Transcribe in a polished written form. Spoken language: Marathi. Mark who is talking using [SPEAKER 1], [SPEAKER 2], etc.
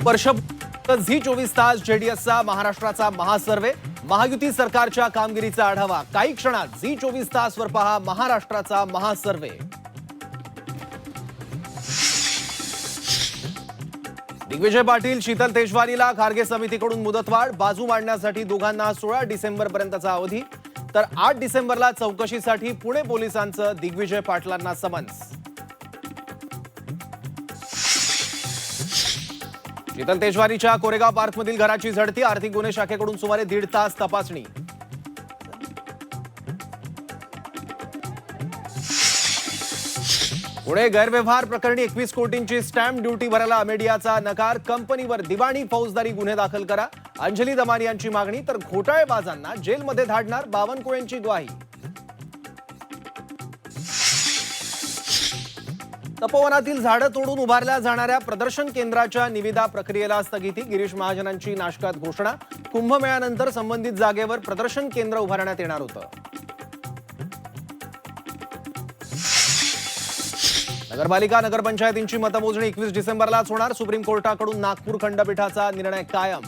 [SPEAKER 1] वर्ष झी 24 तास जेडीएसचा महाराष्ट्राचा महासर्वे, महायुती सरकारच्या कामगिरीचा आढावा काही क्षणात झी 24 तास वर पहा महाराष्ट्राचा महासर्वे। दिग्विजय पाटील, शीतल तेजवारीला खारगे समितीकडून मुदतवाढ, बाजू मांडण्यासाठी दोघांना 16 डिसेंबर पर्यंतचा अवधी, तर 8 डिसेंबरला चौकशीसाठी पुणे पोलिसांचं दिग्विजय पाटलांना समन्स। शीतल तेजवारीच्या कोरेगाव पार्कमधील घराची झडती, आर्थिक गुन्हे शाखेकडून सुमारे 1.5 तास तपासणी। पुणे गैरव्यवहार प्रकरणी 21 कोटींची स्टॅम्प ड्युटी भरायला मीडियाचा नकार, कंपनीवर दिवाणी फौजदारी गुन्हे दाखल करा, अंजली दमानी यांची मागणी, तर घोटाळेबाजांना जेलमध्ये धाडणार बावनकुळेंची ग्वाही। तपोवनातील झाडं तोडून उभारल्या जाणाऱ्या प्रदर्शन केंद्राच्या निविदा प्रक्रियेला स्थगिती, गिरीश महाजनांची नाशकात घोषणा, कुंभमेळ्यानंतर संबंधित जागेवर प्रदर्शन केंद्र उभारण्यात येणार होतं। नगरपालिका नगरपंचायतींची मतमोजणी 21 डिसेंबरलाच होणार, सुप्रीम कोर्टाकडून नागपूर खंडपीठाचा निर्णय कायम।